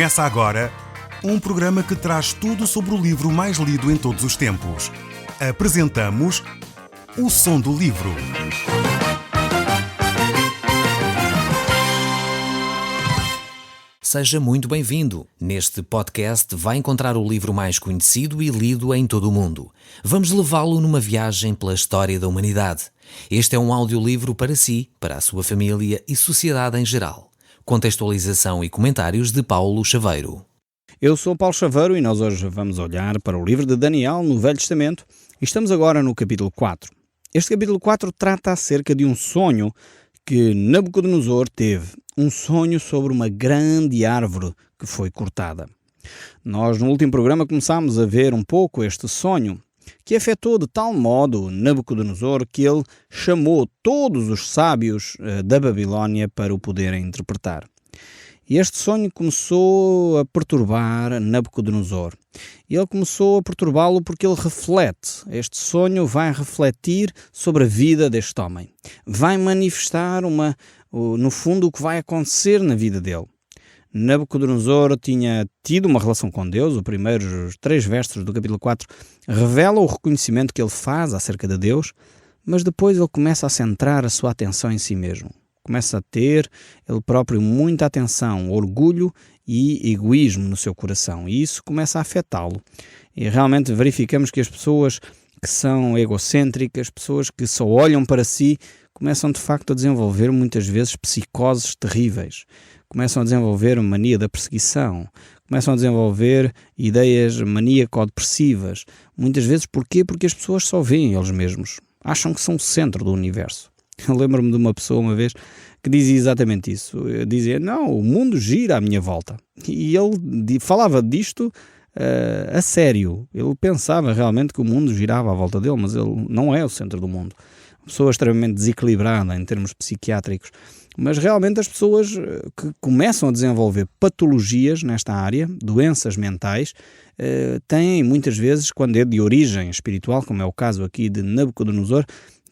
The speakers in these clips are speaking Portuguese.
Começa agora um programa que traz tudo sobre o livro mais lido em todos os tempos. Apresentamos O Som do Livro. Seja muito bem-vindo. Neste podcast vai encontrar o livro mais conhecido e lido em todo o mundo. Vamos levá-lo numa viagem pela história da humanidade. Este é um audiolivro para si, para a sua família e sociedade em geral. Contextualização e comentários de Paulo Chaveiro. Eu sou Paulo Chaveiro e nós hoje vamos olhar para o livro de Daniel no Velho Testamento e estamos agora no capítulo 4. Este capítulo 4 trata acerca de um sonho que Nabucodonosor teve. Um sonho sobre uma grande árvore que foi cortada. Nós no último programa começámos a ver um pouco este sonho que afetou de tal modo Nabucodonosor que ele chamou todos os sábios da Babilónia para o poderem interpretar. E este sonho começou a perturbar Nabucodonosor. Ele começou a perturbá-lo porque ele reflete. Este sonho vai refletir sobre a vida deste homem. Vai manifestar no fundo o que vai acontecer na vida dele. Nabucodonosor tinha tido uma relação com Deus. Os primeiros 3 versos do capítulo 4 revelam o reconhecimento que ele faz acerca de Deus, mas depois ele começa a centrar a sua atenção em si mesmo. Começa a ter ele próprio muita atenção, orgulho e egoísmo no seu coração, e isso começa a afetá-lo. E realmente verificamos que as pessoas que são egocêntricas, pessoas que só olham para si, começam de facto a desenvolver muitas vezes psicoses terríveis. Começam a desenvolver mania da perseguição, começam a desenvolver ideias maníaco-depressivas. Muitas vezes porquê? Porque as pessoas só veem eles mesmos, acham que são o centro do universo. Eu lembro-me de uma pessoa uma vez que dizia exatamente isso. Dizia, não, o mundo gira à minha volta. E ele falava disto a sério. Ele pensava realmente que o mundo girava à volta dele, mas ele não é o centro do mundo. Uma pessoa extremamente desequilibrada em termos psiquiátricos. Mas realmente as pessoas que começam a desenvolver patologias nesta área, doenças mentais, têm muitas vezes, quando é de origem espiritual, como é o caso aqui de Nabucodonosor,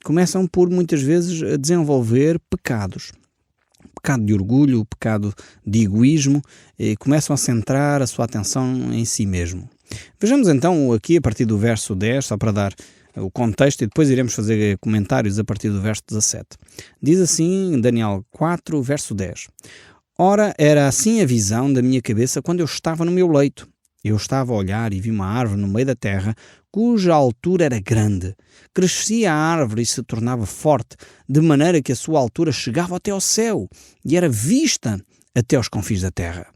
começam por muitas vezes a desenvolver pecados. Pecado de orgulho, pecado de egoísmo, e começam a centrar a sua atenção em si mesmo. Vejamos então aqui a partir do verso 10, só para dar o contexto, e depois iremos fazer comentários a partir do verso 17. Diz assim, Daniel 4, verso 10. Ora, era assim a visão da minha cabeça quando eu estava no meu leito. Eu estava a olhar e vi uma árvore no meio da terra, cuja altura era grande. Crescia a árvore e se tornava forte, de maneira que a sua altura chegava até ao céu e era vista até aos confins da terra.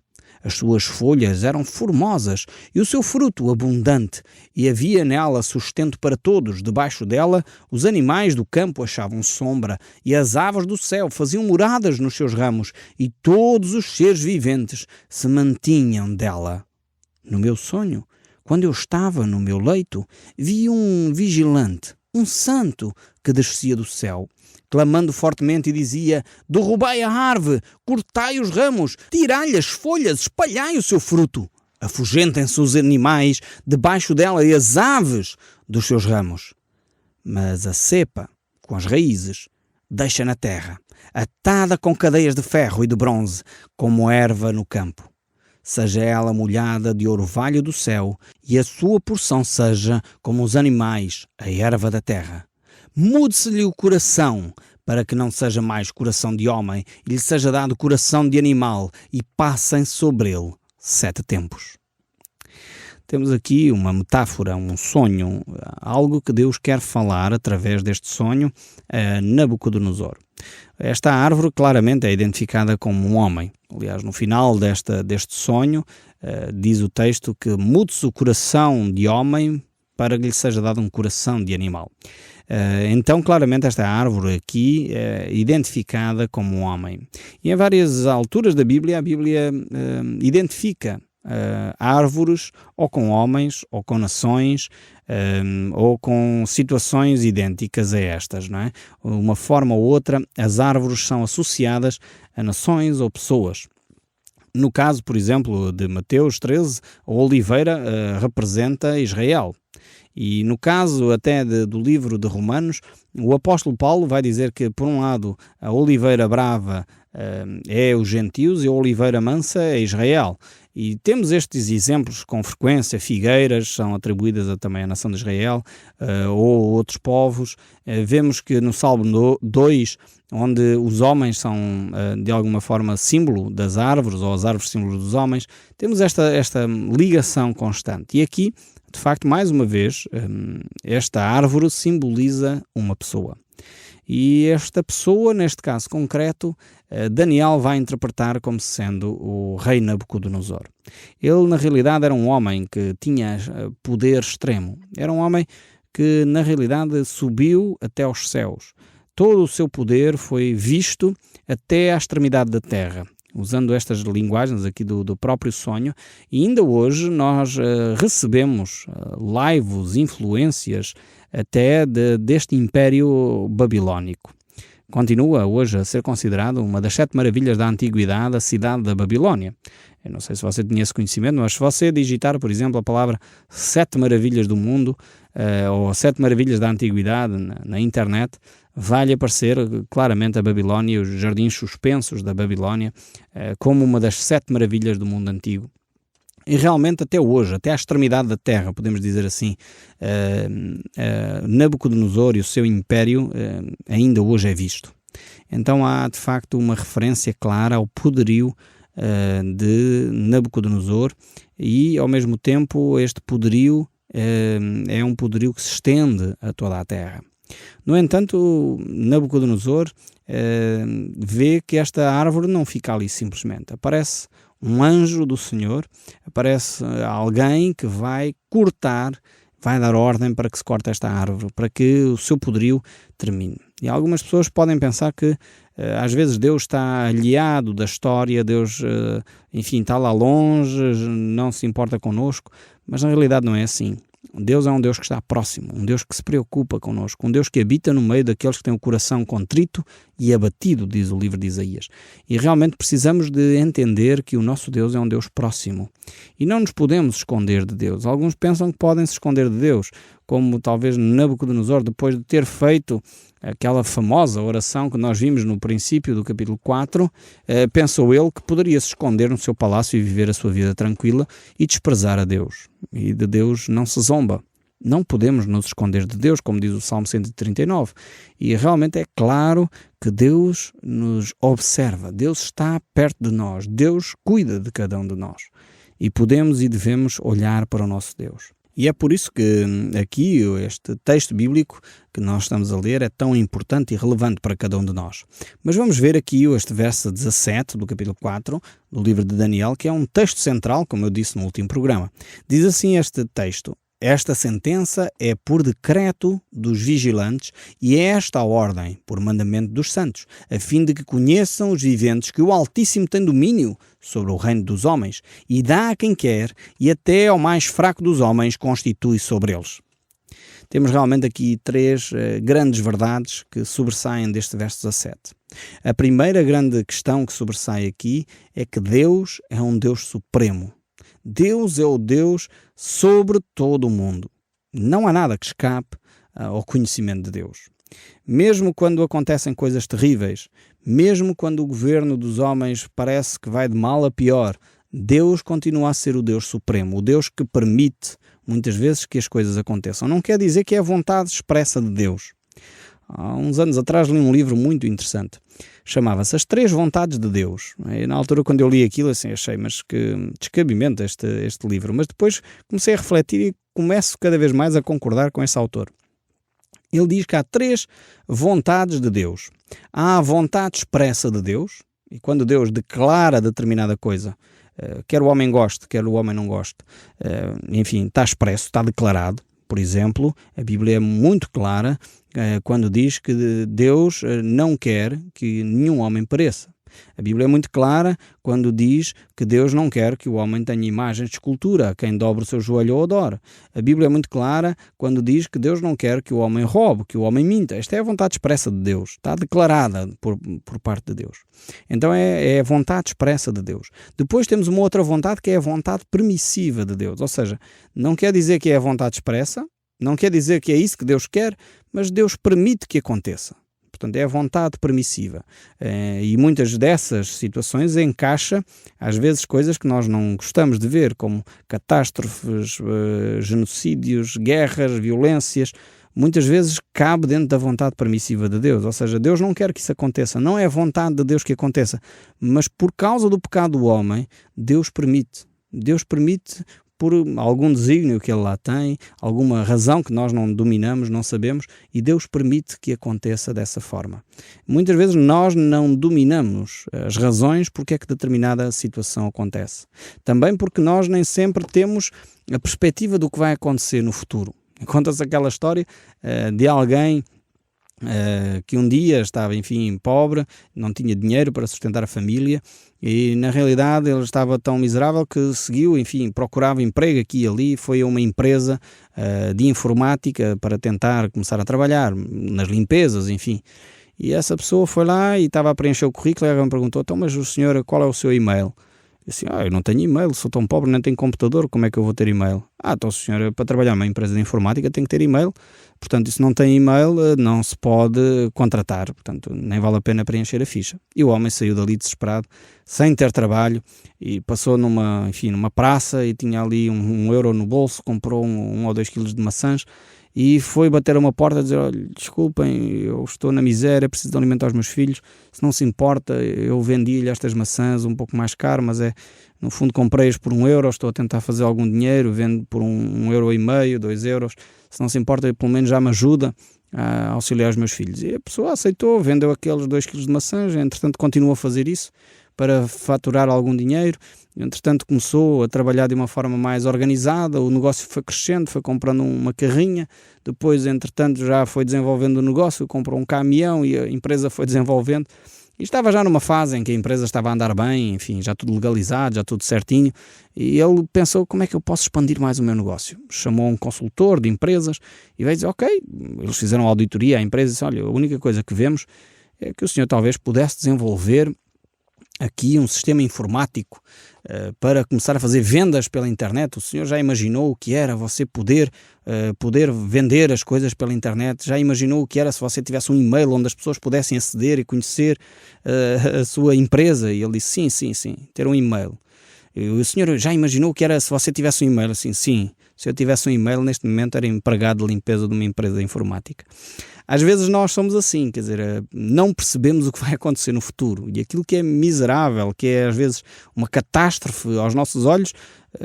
As suas folhas eram formosas e o seu fruto abundante, e havia nela sustento para todos. Debaixo dela, os animais do campo achavam sombra, e as aves do céu faziam moradas nos seus ramos, e todos os seres viventes se mantinham dela. No meu sonho, quando eu estava no meu leito, vi um vigilante, um santo, que descia do céu, clamando fortemente e dizia: derrubai a árvore, cortai os ramos, tirai-lhe as folhas, espalhai o seu fruto. Afugentem-se os animais debaixo dela e as aves dos seus ramos. Mas a cepa, com as raízes, deixa na terra, atada com cadeias de ferro e de bronze, como erva no campo. Seja ela molhada de orvalho do céu, e a sua porção seja como os animais, a erva da terra. Mude-se-lhe o coração, para que não seja mais coração de homem, e lhe seja dado coração de animal, e passem sobre ele 7 tempos. Temos aqui uma metáfora, um sonho, algo que Deus quer falar através deste sonho a Nabucodonosor. Esta árvore claramente é identificada como um homem. Aliás, no final deste sonho, diz o texto que mude-se o coração de homem para que lhe seja dado um coração de animal. Então, claramente, esta árvore aqui é identificada como um homem. E em várias alturas da Bíblia, a Bíblia identifica árvores ou com homens, ou com nações, ou com situações idênticas a estas, não é? Uma forma ou outra, as árvores são associadas a nações ou pessoas. No caso, por exemplo, de Mateus 13, a oliveira representa Israel. E no caso até do livro de Romanos, o apóstolo Paulo vai dizer que, por um lado, a oliveira brava é os gentios e a oliveira mansa é Israel. E temos estes exemplos com frequência. Figueiras são atribuídas também à nação de Israel ou outros povos. Vemos que no Salmo 2, onde os homens são de alguma forma símbolo das árvores, ou as árvores símbolo dos homens, temos esta ligação constante. E aqui, de facto, mais uma vez, esta árvore simboliza uma pessoa. E esta pessoa, neste caso concreto, Daniel vai interpretar como sendo o rei Nabucodonosor. Ele, na realidade, era um homem que tinha poder extremo. Era um homem que, na realidade, subiu até aos céus. Todo o seu poder foi visto até à extremidade da terra. Usando estas linguagens aqui do próprio sonho, e ainda hoje nós recebemos laivos, influências até deste império babilónico. Continua hoje a ser considerado uma das 7 maravilhas da antiguidade, a cidade da Babilónia. Eu não sei se você tinha esse conhecimento, mas se você digitar, por exemplo, a palavra 7 maravilhas do mundo, ou 7 maravilhas da antiguidade na internet, vai-lhe aparecer claramente a Babilónia, os jardins suspensos da Babilónia, como uma das 7 maravilhas do mundo antigo. E realmente até hoje, até à extremidade da terra, podemos dizer assim, Nabucodonosor e o seu império ainda hoje é visto. Então há de facto uma referência clara ao poderio de Nabucodonosor e ao mesmo tempo este poderio é um poderio que se estende a toda a terra. No entanto, Nabucodonosor vê que esta árvore não fica ali simplesmente. Aparece um anjo do Senhor, aparece alguém que vai cortar, vai dar ordem para que se corte esta árvore, para que o seu poderio termine. E algumas pessoas podem pensar que às vezes Deus está aliado da história, Deus, enfim, está lá longe, não se importa connosco, mas na realidade não é assim. Deus é um Deus que está próximo, um Deus que se preocupa connosco, um Deus que habita no meio daqueles que têm o coração contrito e abatido, diz o livro de Isaías. E realmente precisamos de entender que o nosso Deus é um Deus próximo. E não nos podemos esconder de Deus. Alguns pensam que podem se esconder de Deus, como talvez Nabucodonosor, depois de ter feito aquela famosa oração que nós vimos no princípio do capítulo 4, pensou ele que poderia se esconder no seu palácio e viver a sua vida tranquila e desprezar a Deus. E de Deus não se zomba. Não podemos nos esconder de Deus, como diz o Salmo 139. E realmente é claro que Deus nos observa, Deus está perto de nós, Deus cuida de cada um de nós. E podemos e devemos olhar para o nosso Deus. E é por isso que aqui este texto bíblico que nós estamos a ler é tão importante e relevante para cada um de nós. Mas vamos ver aqui este verso 17 do capítulo 4 do livro de Daniel, que é um texto central, como eu disse no último programa. Diz assim este texto: esta sentença é por decreto dos vigilantes e é esta a ordem, por mandamento dos santos, a fim de que conheçam os viventes que o Altíssimo tem domínio sobre o reino dos homens e dá a quem quer e até ao mais fraco dos homens constitui sobre eles. Temos realmente aqui 3 grandes verdades que sobressaem deste verso 17. A primeira grande questão que sobressai aqui é que Deus é um Deus supremo. Deus é o Deus sobre todo o mundo. Não há nada que escape ao conhecimento de Deus. Mesmo quando acontecem coisas terríveis, mesmo quando o governo dos homens parece que vai de mal a pior, Deus continua a ser o Deus supremo, o Deus que permite muitas vezes que as coisas aconteçam. Não quer dizer que é a vontade expressa de Deus. Há uns anos atrás li um livro muito interessante. Chamava-se As 3 Vontades de Deus. E na altura, quando eu li aquilo, assim, achei, mas que descabimento este livro. Mas depois comecei a refletir e começo cada vez mais a concordar com esse autor. Ele diz que há 3 vontades de Deus. Há a vontade expressa de Deus, e quando Deus declara determinada coisa, quer o homem goste, quer o homem não goste, enfim, está expresso, está declarado. Por exemplo, a Bíblia é muito clara quando diz que Deus não quer que nenhum homem pereça. A Bíblia é muito clara quando diz que Deus não quer que o homem tenha imagens de escultura, a quem dobre o seu joelho ou adore. A Bíblia é muito clara quando diz que Deus não quer que o homem roube, que o homem minta. Esta é a vontade expressa de Deus, está declarada por parte de Deus. Então é a vontade expressa de Deus. Depois temos uma outra vontade que é a vontade permissiva de Deus, ou seja, não quer dizer que é a vontade expressa, não quer dizer que é isso que Deus quer, mas Deus permite que aconteça. portanto é a vontade permissiva. E muitas dessas situações encaixa, às vezes, coisas que nós não gostamos de ver, como catástrofes, genocídios, guerras, violências. Muitas vezes cabe dentro da vontade permissiva de Deus, ou seja, Deus não quer que isso aconteça, não é a vontade de Deus que aconteça, mas por causa do pecado do homem, Deus permite por algum desígnio que Ele lá tem, alguma razão que nós não dominamos, não sabemos, e Deus permite que aconteça dessa forma. Muitas vezes nós não dominamos as razões porque é que determinada situação acontece. Também porque nós nem sempre temos a perspectiva do que vai acontecer no futuro. Conta-se aquela história de alguém que um dia estava, enfim, pobre, não tinha dinheiro para sustentar a família e, na realidade, ele estava tão miserável que seguiu, enfim, procurava emprego aqui e ali, foi a uma empresa de informática para tentar começar a trabalhar nas limpezas, enfim. E essa pessoa foi lá e estava a preencher o currículo e alguém me perguntou, então, mas o senhor, qual é o seu e-mail? Eu disse, eu não tenho e-mail, sou tão pobre, nem tenho computador, como é que eu vou ter e-mail? Então o senhor, para trabalhar numa empresa de informática, tem que ter e-mail. Portanto, se não tem e-mail, não se pode contratar. Portanto, nem vale a pena preencher a ficha. E o homem saiu dali desesperado, sem ter trabalho, e passou numa praça e tinha ali um euro no bolso, comprou 1 ou 2 quilos de maçãs, e foi bater a uma porta e dizer, olha, desculpem, eu estou na miséria, preciso de alimentar os meus filhos, se não se importa, eu vendi-lhe estas maçãs um pouco mais caro, mas no fundo comprei-as por 1 euro, estou a tentar fazer algum dinheiro, vendo por 1,5 euro, 2 euros, se não se importa, pelo menos já me ajuda a auxiliar os meus filhos. E a pessoa aceitou, vendeu aqueles 2 quilos de maçãs, entretanto continuou a fazer isso para faturar algum dinheiro. Entretanto começou a trabalhar de uma forma mais organizada, o negócio foi crescendo, foi comprando uma carrinha, depois entretanto já foi desenvolvendo o negócio, comprou um caminhão e a empresa foi desenvolvendo e estava já numa fase em que a empresa estava a andar bem, enfim, já tudo legalizado, já tudo certinho, e ele pensou, como é que eu posso expandir mais o meu negócio? Chamou um consultor de empresas e veio dizer, ok, eles fizeram auditoria à empresa e disse, olha, a única coisa que vemos é que o senhor talvez pudesse desenvolver aqui um sistema informático para começar a fazer vendas pela internet. O senhor já imaginou o que era você poder vender as coisas pela internet? Já imaginou o que era se você tivesse um e-mail onde as pessoas pudessem aceder e conhecer a sua empresa? E ele disse, sim, ter um e-mail. E o senhor já imaginou o que era se você tivesse um e-mail? Assim, sim, se eu tivesse um e-mail neste momento era empregado de limpeza de uma empresa de informática. Às vezes nós somos assim, quer dizer, não percebemos o que vai acontecer no futuro e aquilo que é miserável, que é às vezes uma catástrofe aos nossos olhos,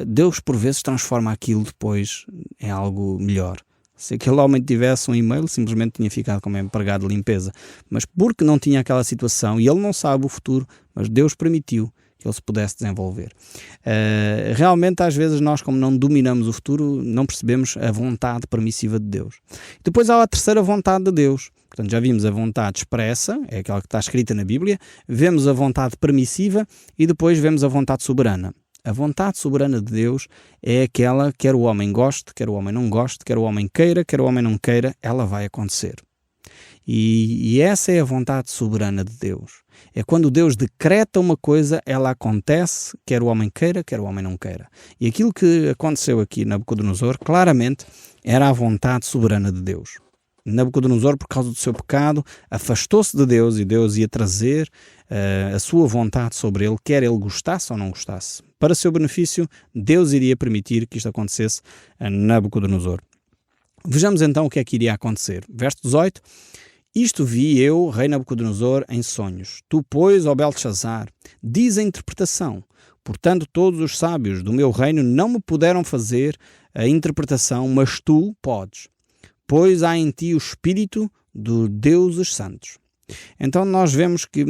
Deus por vezes transforma aquilo depois em algo melhor. Se aquele homem tivesse um e-mail, simplesmente tinha ficado como empregado de limpeza, mas porque não tinha aquela situação e ele não sabe o futuro, mas Deus permitiu que ele se pudesse desenvolver. Realmente, às vezes, nós, como não dominamos o futuro, não percebemos a vontade permissiva de Deus. Depois há a terceira vontade de Deus. Portanto, já vimos a vontade expressa, é aquela que está escrita na Bíblia, vemos a vontade permissiva e depois vemos a vontade soberana. A vontade soberana de Deus é aquela, quer o homem goste, quer o homem não goste, quer o homem queira, quer o homem não queira, ela vai acontecer. E essa é a vontade soberana de Deus. É quando Deus decreta uma coisa, ela acontece, quer o homem queira, quer o homem não queira. E aquilo que aconteceu aqui na Nabucodonosor, claramente, era a vontade soberana de Deus. Nabucodonosor, por causa do seu pecado, afastou-se de Deus e Deus ia trazer a sua vontade sobre ele, quer ele gostasse ou não gostasse. Para seu benefício, Deus iria permitir que isto acontecesse a Nabucodonosor. Vejamos então o que é que iria acontecer. Verso 18. Isto vi eu, rei Nabucodonosor, em sonhos. Tu, pois, ó Beltesazar, diz a interpretação. Portanto, todos os sábios do meu reino não me puderam fazer a interpretação, mas tu podes. Pois há em ti o espírito dos deuses santos. Então nós vemos que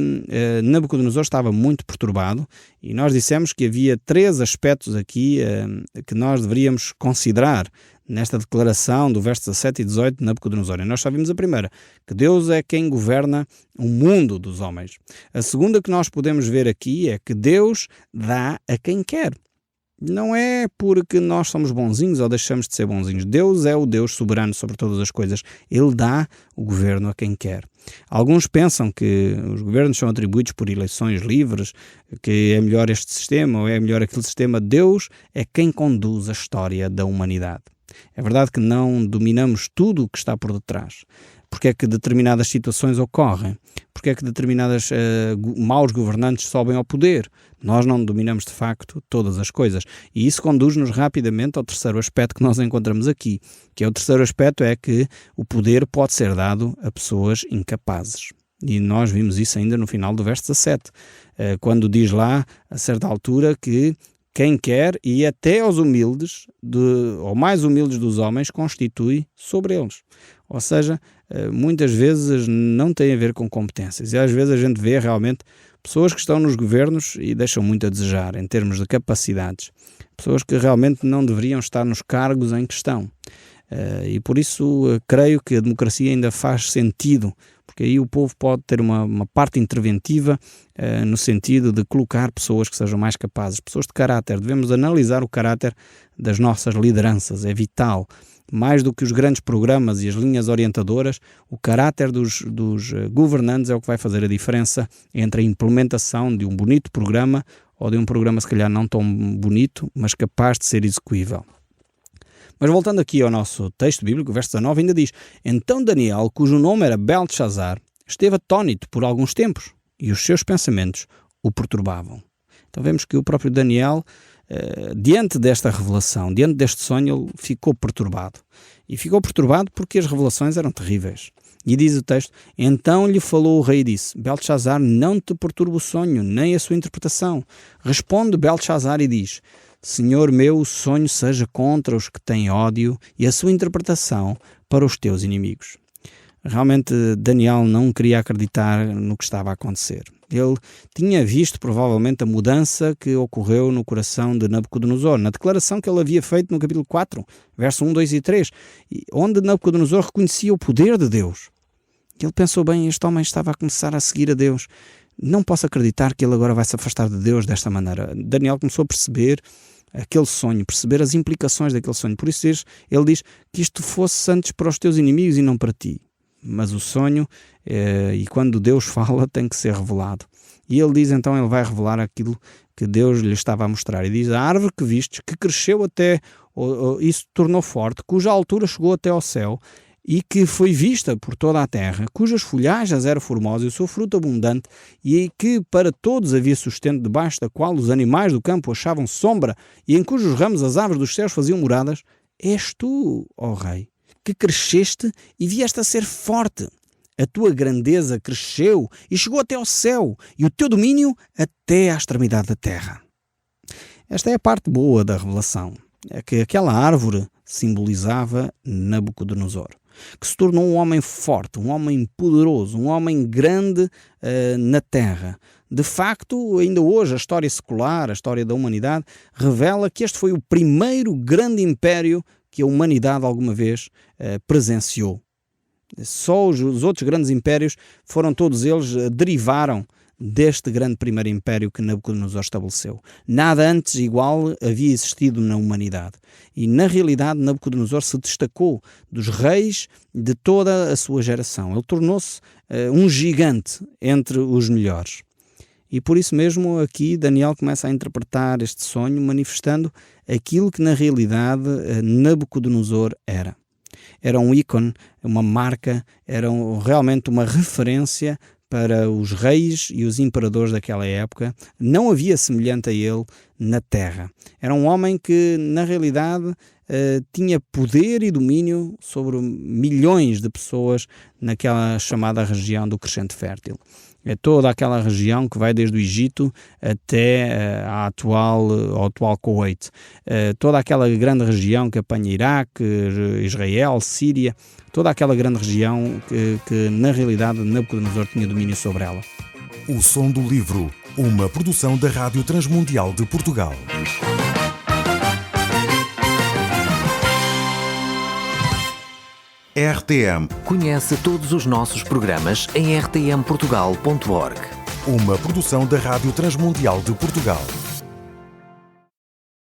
Nabucodonosor estava muito perturbado e nós dissemos que havia 3 aspectos aqui que nós deveríamos considerar nesta declaração do verso 17 e 18 de Nabucodonosor. E nós só vimos a primeira, que Deus é quem governa o mundo dos homens. A segunda que nós podemos ver aqui é que Deus dá a quem quer. Não é porque nós somos bonzinhos ou deixamos de ser bonzinhos. Deus é o Deus soberano sobre todas as coisas. Ele dá o governo a quem quer. Alguns pensam que os governos são atribuídos por eleições livres, que é melhor este sistema ou é melhor aquele sistema. Deus é quem conduz a história da humanidade. É verdade que não dominamos tudo o que está por detrás, porque é que determinadas situações ocorrem, porque é que determinadas maus governantes sobem ao poder. Nós não dominamos de facto todas as coisas. E isso conduz-nos rapidamente ao terceiro aspecto que nós encontramos aqui, que é o terceiro aspecto, é que o poder pode ser dado a pessoas incapazes. E nós vimos isso ainda no final do verso 17, quando diz lá, a certa altura, que quem quer, e até aos humildes, ou mais humildes dos homens, constitui sobre eles. Ou seja, muitas vezes não tem a ver com competências. E às vezes a gente vê realmente pessoas que estão nos governos e deixam muito a desejar em termos de capacidades. Pessoas que realmente não deveriam estar nos cargos em questão. E por isso creio que a democracia ainda faz sentido, porque aí o povo pode ter uma parte interventiva no sentido de colocar pessoas que sejam mais capazes, pessoas de caráter. Devemos analisar o caráter das nossas lideranças, é vital. Mais do que os grandes programas e as linhas orientadoras, o caráter dos governantes é o que vai fazer a diferença entre a implementação de um bonito programa ou de um programa se calhar não tão bonito, mas capaz de ser execuível. Mas voltando aqui ao nosso texto bíblico, o verso 19 ainda diz: Então Daniel, cujo nome era Belteshazzar, esteve atônito por alguns tempos, e os seus pensamentos o perturbavam. Então vemos que o próprio Daniel, diante desta revelação, diante deste sonho, ele ficou perturbado. E ficou perturbado porque as revelações eram terríveis. E diz o texto: Então lhe falou o rei e disse: Belteshazzar, não te perturba o sonho, nem a sua interpretação. Responde Belteshazzar e diz: Senhor meu, o sonho seja contra os que têm ódio e a sua interpretação para os teus inimigos. Realmente Daniel não queria acreditar no que estava a acontecer. Ele tinha visto provavelmente a mudança que ocorreu no coração de Nabucodonosor, na declaração que ele havia feito no capítulo 4, verso 1, 2 e 3, onde Nabucodonosor reconhecia o poder de Deus. Ele pensou, bem, este homem estava a começar a seguir a Deus. Não posso acreditar que ele agora vai se afastar de Deus desta maneira. Daniel começou a perceber aquele sonho, perceber as implicações daquele sonho. Por isso ele diz que isto fosse antes para os teus inimigos e não para ti. Mas o sonho, e quando Deus fala, tem que ser revelado. E ele diz, então, ele vai revelar aquilo que Deus lhe estava a mostrar. E diz, a árvore que vistes, que cresceu até, e se tornou forte, cuja altura chegou até ao céu, e que foi vista por toda a terra, cujas folhagens eram formosas e o seu fruto abundante, e que para todos havia sustento, debaixo da qual os animais do campo achavam sombra, e em cujos ramos as aves dos céus faziam moradas, és tu, ó Rei, que cresceste e vieste a ser forte. A tua grandeza cresceu e chegou até ao céu, e o teu domínio até à extremidade da terra. Esta é a parte boa da revelação, é que aquela árvore simbolizava Nabucodonosor, que se tornou um homem forte, um homem poderoso, um homem grande na terra. De facto, ainda hoje, a história secular, a história da humanidade, revela que este foi o primeiro grande império que a humanidade alguma vez presenciou. Só os outros grandes impérios foram todos eles, derivaram deste grande primeiro império que Nabucodonosor estabeleceu. Nada antes igual havia existido na humanidade. E, na realidade, Nabucodonosor se destacou dos reis de toda a sua geração. Ele tornou-se um gigante entre os melhores. E por isso mesmo aqui Daniel começa a interpretar este sonho, manifestando aquilo que na realidade Nabucodonosor era. Era um ícone, uma marca, era realmente uma referência para os reis e os imperadores daquela época. Não havia semelhante a ele na terra. Era um homem que, na realidade, tinha poder e domínio sobre milhões de pessoas naquela chamada região do Crescente Fértil. É toda aquela região que vai desde o Egito até ao atual Kuwait. Toda aquela grande região que apanha Iraque, Israel, Síria, toda aquela grande região que na realidade Nabucodonosor tinha domínio sobre ela. O Som do Livro, uma produção da Rádio Transmundial de Portugal. RTM. Conhece todos os nossos programas em rtmportugal.org. Uma produção da Rádio Transmundial de Portugal.